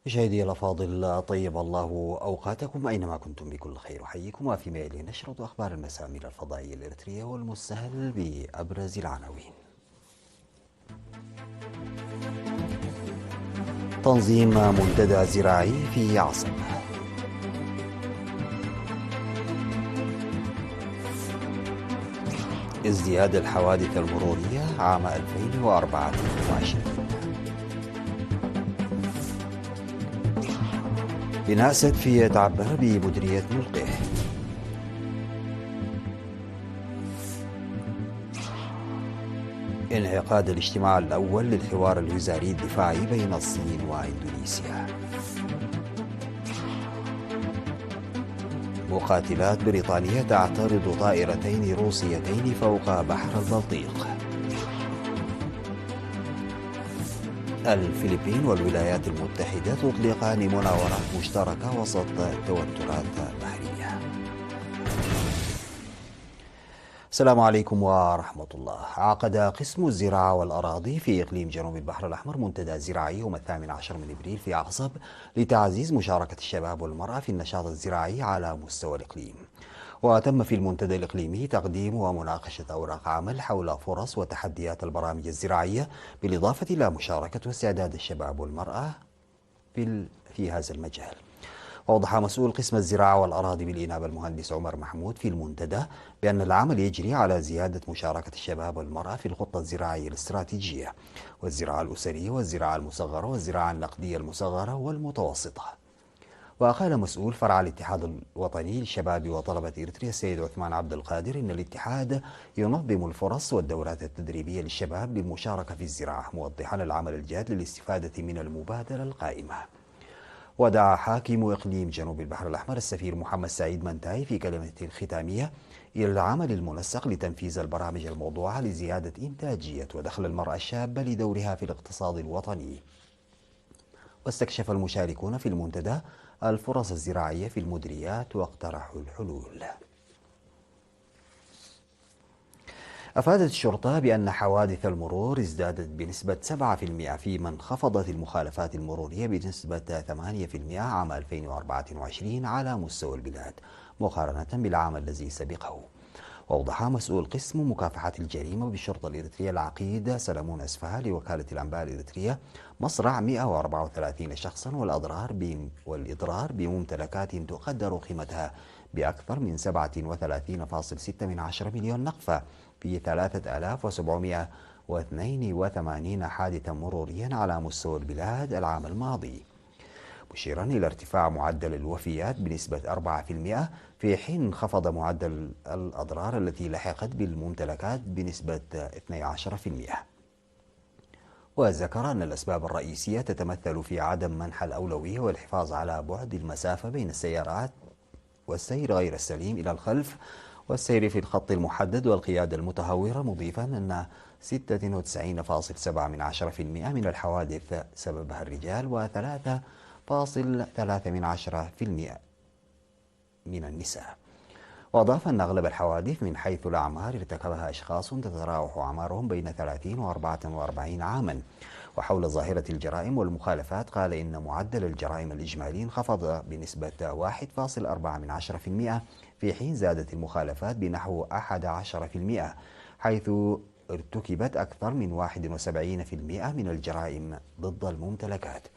مشاهدي الأفاضل، طيب الله أوقاتكم أينما كنتم بكل خير. أحييكم وفيما يلي نشرة أخبار المساء من الفضائية الإريترية والمستهل بأبرز العناوين. تنظيم منتدى زراعي في عصب. ازدياد الحوادث المرورية عام 2024. بناء سد في تعبر بمديرية ملقه. انعقاد الاجتماع الأول للحوار الوزاري الدفاعي بين الصين وإندونيسيا. مقاتلات بريطانية تعترض طائرتين روسيتين فوق بحر البلطيق. الفلبين والولايات المتحدة تطلقان مناورات مشتركة وسط توترات بحرية. السلام عليكم ورحمة الله. عقد قسم الزراعة والأراضي في إقليم جنوب البحر الأحمر منتدى زراعي يوم 18 من إبريل في عقصب لتعزيز مشاركة الشباب والمرأة في النشاط الزراعي على مستوى الإقليم. وتم في المنتدى الإقليمي تقديم ومناقشة أوراق عمل حول فرص وتحديات البرامج الزراعية، بالإضافة إلى مشاركة واستعداد الشباب والمرأة في هذا المجال. وأوضح مسؤول قسم الزراعة والأراضي بالإنابة المهندس عمر محمود في المنتدى بأن العمل يجري على زيادة مشاركة الشباب والمرأة في الخطة الزراعية الاستراتيجية والزراعة الأسرية والزراعة المصغرة والزراعة النقدية المصغرة والمتوسطة. وقال مسؤول فرع الاتحاد الوطني للشباب وطلبة إريتريا السيد عثمان عبد القادر إن الاتحاد ينظم الفرص والدورات التدريبية للشباب للمشاركة في الزراعة، موضحا العمل الجاد للاستفادة من المبادرة القائمة. ودعا حاكم إقليم جنوب البحر الأحمر السفير محمد سعيد منتاي في كلمته الختامية إلى العمل المنسق لتنفيذ البرامج الموضوعة لزيادة إنتاجية ودخل المرأة الشابة لدورها في الاقتصاد الوطني. واستكشف المشاركون في المنتدى الفرص الزراعية في المديريات واقترحوا الحلول. أفادت الشرطة بأن حوادث المرور ازدادت بنسبة 7%، فيما انخفضت المخالفات المرورية بنسبة 8% عام 2024 على مستوى البلاد مقارنة بالعام الذي سبقه. وأوضح مسؤول قسم مكافحة الجريمة بالشرطة الإريترية العقيد سلمون أسفها لوكالة الأنباء الإريترية مصرع 134 شخصا والإضرار بممتلكات تقدر قيمتها بأكثر من 37.6 مليون نقفة في 3782 حادثا مروريا على مستوى البلاد العام الماضي، مشيرا إلى ارتفاع معدل الوفيات بنسبة 4%، في حين انخفض معدل الأضرار التي لحقت بالممتلكات بنسبة 12%. وذكر أن الأسباب الرئيسية تتمثل في عدم منح الأولوية والحفاظ على بعد المسافة بين السيارات والسير غير السليم إلى الخلف والسير في الخط المحدد والقيادة المتهورة، مضيفا أن 96.7% من الحوادث سببها الرجال و3.3% من النساء. وأضاف أن أغلب الحوادث من حيث الأعمار ارتكبها أشخاص تتراوح أعمارهم بين 30 و 44 عاما. وحول ظاهرة الجرائم والمخالفات قال إن معدل الجرائم الإجمالي انخفض بنسبة 1.4%، في حين زادت المخالفات بنحو 11%، حيث ارتكبت أكثر من 71% من الجرائم ضد الممتلكات.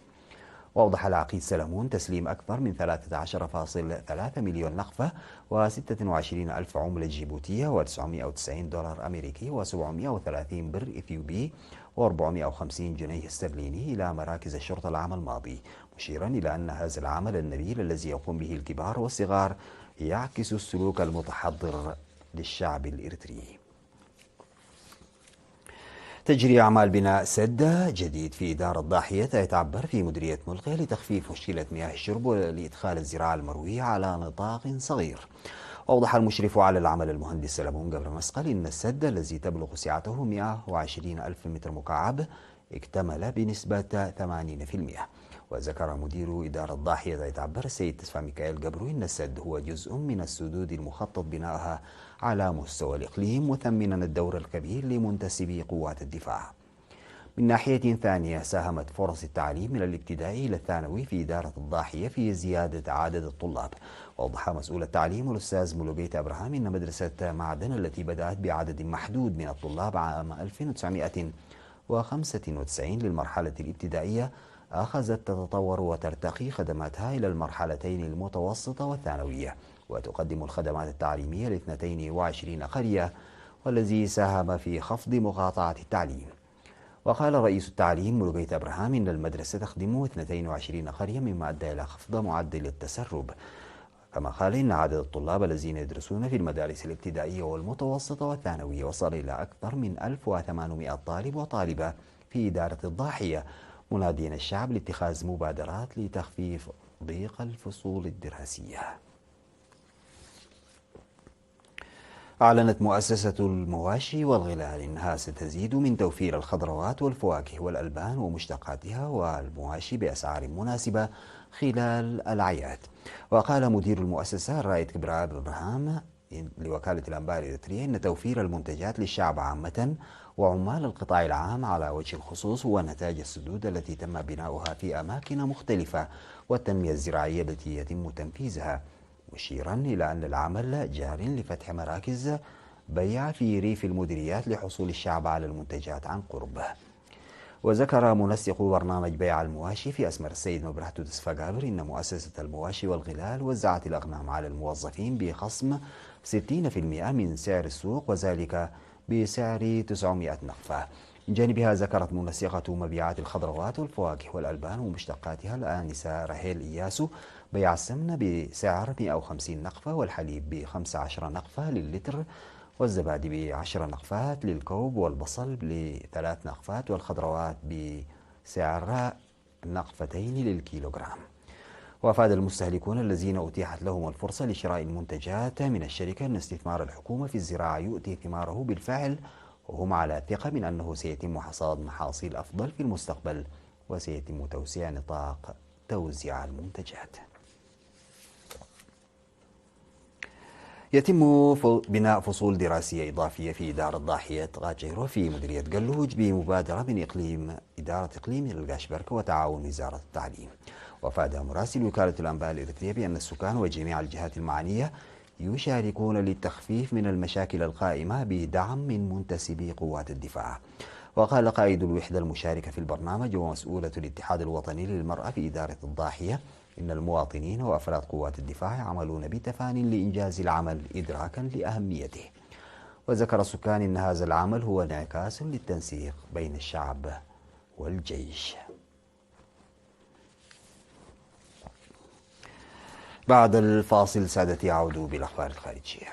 وأوضح العقيد سلمون تسليم أكثر من 13.3 مليون نقفة و26 ألف عملة جيبوتية و990 دولار أمريكي و730 بر إثيوبي و450 جنيه استرليني إلى مراكز الشرطة العام الماضي، مشيرا إلى أن هذا العمل النبيل الذي يقوم به الكبار والصغار يعكس السلوك المتحضر للشعب الإريتري. تجري أعمال بناء سد جديد في إدارة ضاحية تعبر في مديرية ملقا لتخفيف مشكلة مياه الشرب ولإدخال الزراعة المروية على نطاق صغير. وأوضح المشرف على العمل المهندس سلمون قبل مسقل إن السد الذي تبلغ سعته 120 ألف متر مكعب اكتمل بنسبة 80%. وذكر مدير إدارة ضاحية تعبر السيد تسفى ميكائيل قبرو إن السد هو جزء من السدود المخطط بنائها على مستوى الإقليم، مثمنا الدور الكبير لمنتسبي قوات الدفاع. من ناحية ثانية، ساهمت فرص التعليم من الابتدائي إلى الثانوي في إدارة الضاحية في زيادة عدد الطلاب. وأوضح مسؤول التعليم الأستاذ مولوبيت أبراهام أن مدرسة معدن التي بدأت بعدد محدود من الطلاب عام 1995 للمرحلة الابتدائية أخذت تتطور وترتقي خدماتها إلى المرحلتين المتوسطة والثانوية، وتقدم الخدمات التعليمية ل 22 قرية، والذي ساهم في خفض مقاطعة التعليم. وقال رئيس التعليم مولوبيت أبراهام إن المدرسة تخدم 22 قرية، مما أدى إلى خفض معدل التسرب. كما قال إن عدد الطلاب الذين يدرسون في المدارس الابتدائية والمتوسطة والثانوية وصل إلى أكثر من 1800 طالب وطالبة في إدارة الضاحية، مناديا الشعب لاتخاذ مبادرات لتخفيف ضيق الفصول الدراسية. أعلنت مؤسسة المواشي والغلال أنها ستزيد من توفير الخضروات والفواكه والألبان ومشتقاتها والمواشي بأسعار مناسبة خلال الأعياد. وقال مدير المؤسسة الرائد كبراب إبراهام لوكالة الأنباء الإريترية أن توفير المنتجات للشعب عامة وعمال القطاع العام على وجه الخصوص هو نتاج السدود التي تم بناؤها في أماكن مختلفة والتنمية الزراعية التي يتم تنفيذها، مشيرا إلى أن العمل جار لفتح مراكز بيع في ريف المديريات لحصول الشعب على المنتجات عن قرب. وذكر منسق برنامج بيع المواشي في أسمر السيد مبرهة دسفقابر إن مؤسسة المواشي والغلال وزعت الأغنام على الموظفين بخصم 60% من سعر السوق، وذلك بسعر 900 نقفة. من جانبها ذكرت منسقة مبيعات الخضروات والفواكه والألبان ومشتقاتها الآنسة رحيل إياسو بيع السمن بسعر 150 نقفة والحليب ب15 نقفة للتر والزبادي ب10 نقفات للكوب والبصل ب3 نقفات والخضروات بسعر نقفتين للكيلوغرام. وأفاد المستهلكون الذين أتيحت لهم الفرصة لشراء المنتجات من الشركة أن استثمار الحكومة في الزراعة يؤتي ثماره بالفعل، وهم على ثقة من أنه سيتم حصاد محاصيل أفضل في المستقبل وسيتم توسيع نطاق توزيع المنتجات. يتم بناء فصول دراسية إضافية في إدارة ضاحية غاجيرو في مديرية قلوج بمبادرة من إدارة إقليم القاشبركة وتعاون وزارة التعليم. وأفاد مراسل وكالة الأنباء الإريترية بأن السكان وجميع الجهات المعنية يشاركون للتخفيف من المشاكل القائمة بدعم من منتسبي قوات الدفاع. وقال قائد الوحدة المشاركة في البرنامج ومسؤولة الاتحاد الوطني للمرأة في إدارة الضاحية إن المواطنين وأفراد قوات الدفاع يعملون بتفان لإنجاز العمل إدراكا لأهميته. وذكر السكان إن هذا العمل هو انعكاس للتنسيق بين الشعب والجيش. بعد الفاصل سادتي أعود بالأخبار الخارجية.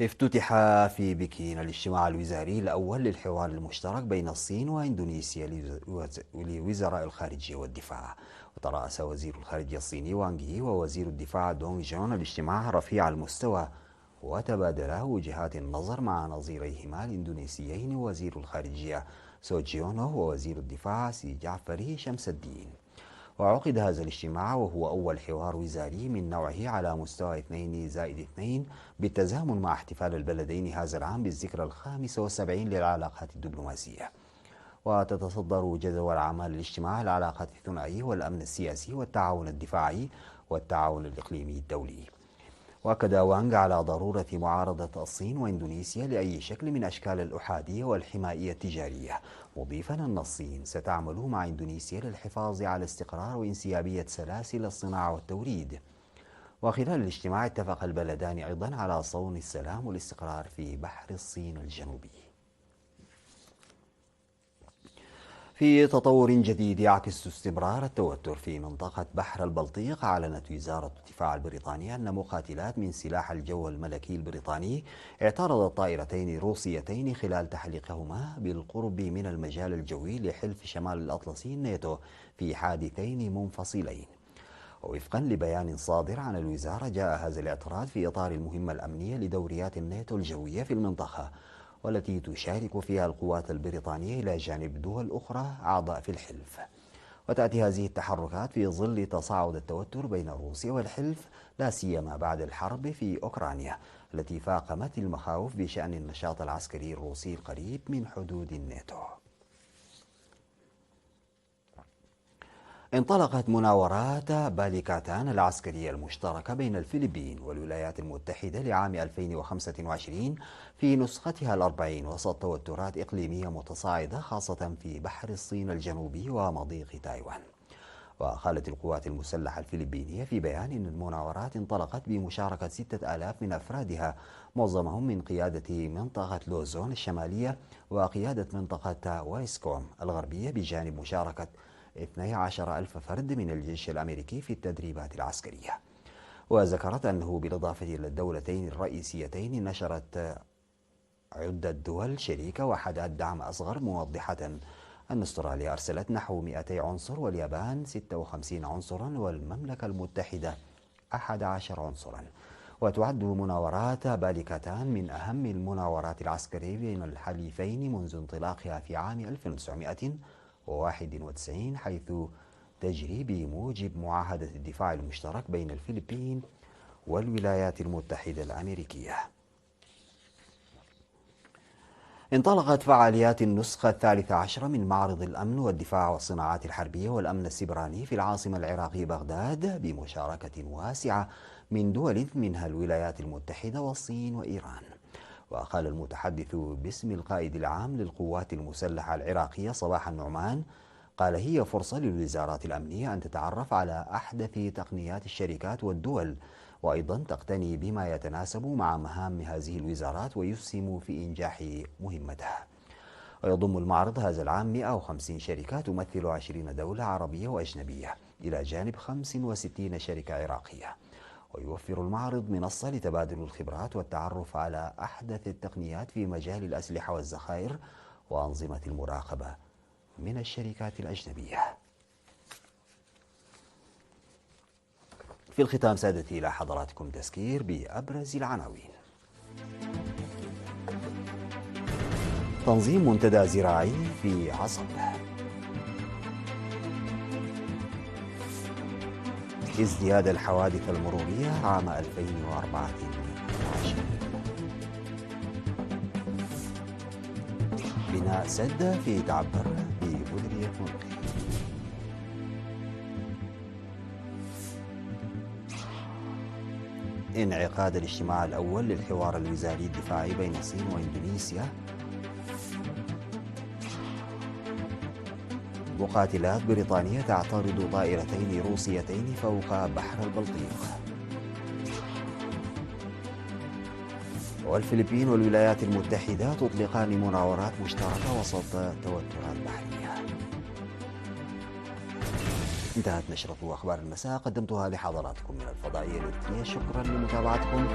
افتتح في بكين الاجتماع الوزاري الأول للحوار المشترك بين الصين وإندونيسيا لوزراء الخارجية والدفاع. وترأس وزير الخارجية الصيني وانغ يي ووزير الدفاع دونغ جون الاجتماع رفيع المستوى، وتبادلا وجهات النظر مع نظيريهما الإندونيسيين وزير الخارجية سوجيونو ووزير الدفاع سي جعفري شمس الدين. وعقد هذا الاجتماع وهو أول حوار وزاري من نوعه على مستوى 2+2 بالتزامن مع احتفال البلدين هذا العام بالذكرى 75 للعلاقات الدبلوماسية. وتتصدر جدول أعمال الاجتماع العلاقات الثنائية والأمن السياسي والتعاون الدفاعي والتعاون الإقليمي الدولي. وأكد وانغ على ضرورة معارضة الصين وإندونيسيا لأي شكل من أشكال الأحادية والحمائية التجارية، مضيفا أن الصين ستعمل مع إندونيسيا للحفاظ على استقرار وانسيابية سلاسل الصناعة والتوريد. وخلال الاجتماع اتفق البلدان أيضا على صون السلام والاستقرار في بحر الصين الجنوبي. في تطور جديد يعكس استمرار التوتر في منطقة بحر البلطيق، أعلنت وزارة الدفاع البريطانية أن مقاتلات من سلاح الجو الملكي البريطاني اعترضت طائرتين روسيتين خلال تحليقهما بالقرب من المجال الجوي لحلف شمال الأطلسي الناتو في حادثين منفصلين. ووفقا لبيان صادر عن الوزارة، جاء هذا الاعتراض في إطار المهمة الأمنية لدوريات الناتو الجوية في المنطقة، والتي تشارك فيها القوات البريطانية إلى جانب دول أخرى أعضاء في الحلف. وتأتي هذه التحركات في ظل تصاعد التوتر بين روسيا والحلف، لا سيما بعد الحرب في أوكرانيا التي فاقمت المخاوف بشأن النشاط العسكري الروسي القريب من حدود الناتو. انطلقت مناورات باليكاتان العسكرية المشتركة بين الفلبين والولايات المتحدة لعام 2025 في نسختها الأربعين وسط توترات إقليمية متصاعدة خاصة في بحر الصين الجنوبي ومضيق تايوان. وقالت القوات المسلحة الفلبينية في بيان إن المناورات انطلقت بمشاركة 6000 من أفرادها، معظمهم من قيادة منطقة لوزون الشمالية وقيادة منطقة وايسكوم الغربية، بجانب مشاركة 12,000 فرد من الجيش الأمريكي في التدريبات العسكرية. وذكرت أنه بالإضافة إلى الدولتين الرئيسيتين نشرت عدة دول شريكة وحدات دعم أصغر، موضحة أن أستراليا أرسلت نحو 200 عنصر واليابان 56 عنصرا والمملكة المتحدة 11 عنصرا. وتعد مناورات باليكاتان من أهم المناورات العسكرية بين الحليفين منذ انطلاقها في عام 1991، حيث تجري بموجب معاهدة الدفاع المشترك بين الفلبين والولايات المتحدة الأمريكية. انطلقت فعاليات النسخة 13 من معرض الأمن والدفاع والصناعات الحربية والأمن السبراني في العاصمة العراقية بغداد بمشاركة واسعة من دول منها الولايات المتحدة والصين وإيران. وقال المتحدث باسم القائد العام للقوات المسلحة العراقية صباح النعمان، قال هي فرصة للوزارات الأمنية أن تتعرف على أحدث تقنيات الشركات والدول، وأيضا تقتني بما يتناسب مع مهام هذه الوزارات ويسهم في إنجاح مهمتها. ويضم المعرض هذا العام 150 شركة تمثل 20 دولة عربية وأجنبية إلى جانب 65 شركة عراقية. ويوفر المعرض منصة لتبادل الخبرات والتعرف على أحدث التقنيات في مجال الأسلحة والذخائر وأنظمة المراقبة من الشركات الأجنبية. في الختام سادتي إلى حضراتكم تذكير بأبرز العناوين. تنظيم منتدى زراعي في عصب. ازدياد الحوادث المرورية عام 2014. بناء سد في تعبر ببذرية مرقي. انعقاد الاجتماع الأول للحوار الوزاري الدفاعي بين الصين وإندونيسيا. مقاتلات بريطانية تعترض طائرتين روسيتين فوق بحر البلطيق. والفلبين والولايات المتحدة تطلقان مناورات مشتركة وسط توترات بحرية. انتهت نشرة أخبار المساء، قدمتها لحضراتكم من الفضائية الإلكترونية. شكرا لمتابعتكم.